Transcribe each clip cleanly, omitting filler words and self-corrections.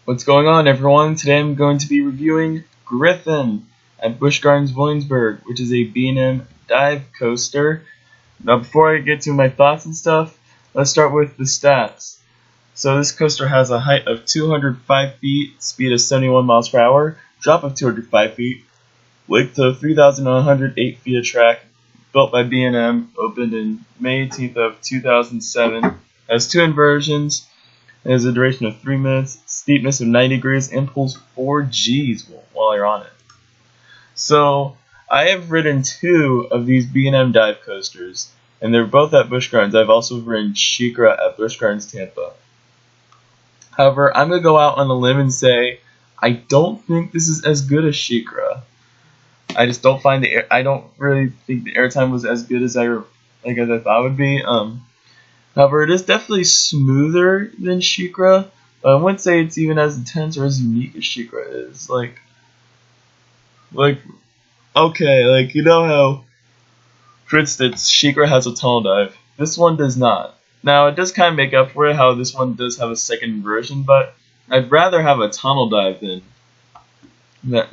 What's going on, everyone? Today I'm going to be reviewing Griffon at Busch Gardens, Williamsburg, which is a B&M dive coaster. Now, before I get to my thoughts and stuff, let's start with the stats. So this coaster has a height of 205 feet, speed of 71 miles per hour, drop of 205 feet, width of 3,108 feet of track, built by B&M, opened in May 18th of 2007, has two inversions. It has a duration of 3 minutes, steepness of 90 degrees, and pulls 4 Gs while you're on it. So, I have ridden 2 of these B&M dive coasters, and they're both at Busch Gardens. I've also ridden SheiKra at Busch Gardens, Tampa. However, I'm going to go out on a limb and say I don't think this is as good as SheiKra. I just don't find I don't really think the airtime was as good as I thought it would be. However, it is definitely smoother than SheiKra, but I wouldn't say it's even as intense or as unique as SheiKra is. Okay, you know how, for instance, SheiKra has a tunnel dive. This one does not. Now, it does kind of make up for it how this one does have a second version, but I'd rather have a tunnel dive than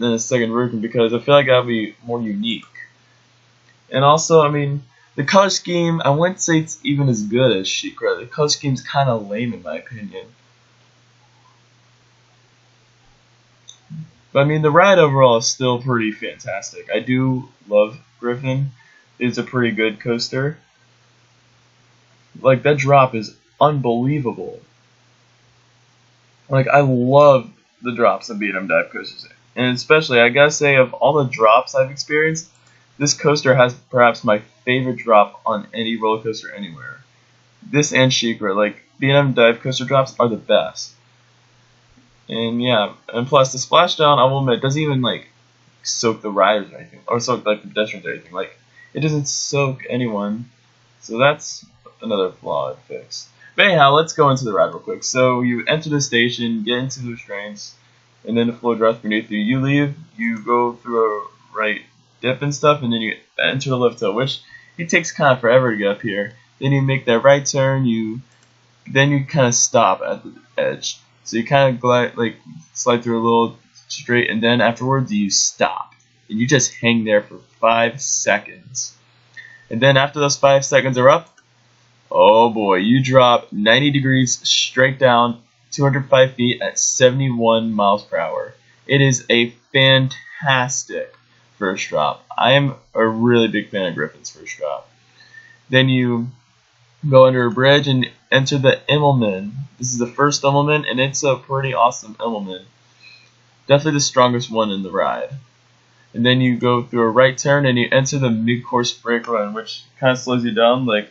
a second version because I feel like that would be more unique. And also, I mean, the color scheme, I wouldn't say it's even as good as SheiKra. The color scheme's kind of lame in my opinion. But I mean, the ride overall is still pretty fantastic. I do love Griffon. It's a pretty good coaster. Like, that drop is unbelievable. Like, I love the drops of B&M dive coasters. And especially, I gotta say, of all the drops I've experienced, this coaster has perhaps my favorite drop on any roller coaster anywhere. This and SheiKra, like, B&M dive coaster drops are the best. And yeah, and plus the splashdown, I will admit, doesn't even soak the riders or anything, or soak the pedestrians or anything. Like, it doesn't soak anyone, so that's another flaw I'd fix. But anyhow, let's go into the ride real quick. So you enter the station, get into the restraints, and then the floor drops beneath you. You leave, you go through a right dip and stuff, and then you enter the lift hill, which it takes kind of forever to get up here. Then you make that right turn, then you kind of stop at the edge. So you kind of slide through a little straight, and then afterwards you stop. And you just hang there for 5 seconds. And then after those 5 seconds are up, oh boy, you drop 90 degrees straight down, 205 feet at 71 miles per hour. It is a fantastic first drop. I am a really big fan of Griffon's first drop. Then you go under a bridge and enter the Immelman. This is the first Immelman, and it's a pretty awesome Immelman. Definitely the strongest one in the ride. And then you go through a right turn and you enter the mid-course brake run, which kind of slows you down like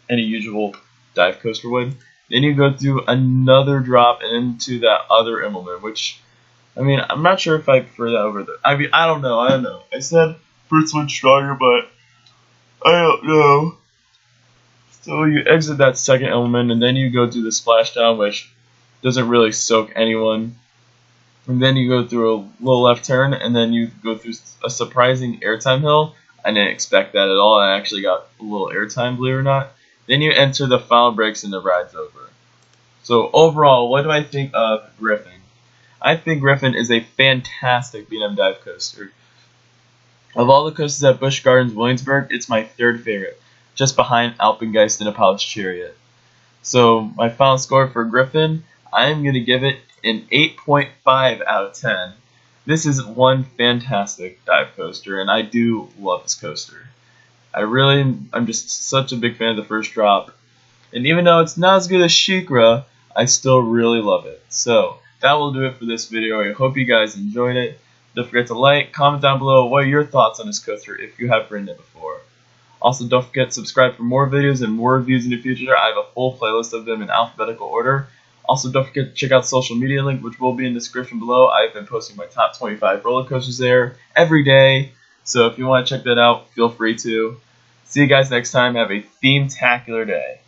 any usual dive coaster would. Then you go through another drop and into that other Immelman, which, I mean, I'm not sure if I prefer that over the... I mean, I don't know. I said first one's stronger, but I don't know. So you exit that second Immelman, and then you go through the splashdown, which doesn't really soak anyone. And then you go through a little left turn, and then you go through a surprising airtime hill. I didn't expect that at all. I actually got a little airtime, believe it or not. Then you enter the final brakes, and the ride's over. So overall, what do I think of Griffon? I think Griffon is a fantastic B&M dive coaster. Of all the coasters at Busch Gardens, Williamsburg, it's my third favorite, just behind Alpengeist and Apollo's Chariot. So my final score for Griffon, I am going to give it an 8.5 out of 10. This is one fantastic dive coaster, and I do love this coaster. I'm just such a big fan of the first drop. And even though it's not as good as SheiKra, I still really love it. So that will do it for this video. I hope you guys enjoyed it. Don't forget to like, comment down below what are your thoughts on this coaster if you have ridden it before. Also, don't forget to subscribe for more videos and more reviews in the future. I have a full playlist of them in alphabetical order. Also, don't forget to check out the social media link, which will be in the description below. I've been posting my top 25 roller coasters there every day. So if you want to check that out, feel free to. See you guys next time. Have a theme-tacular day.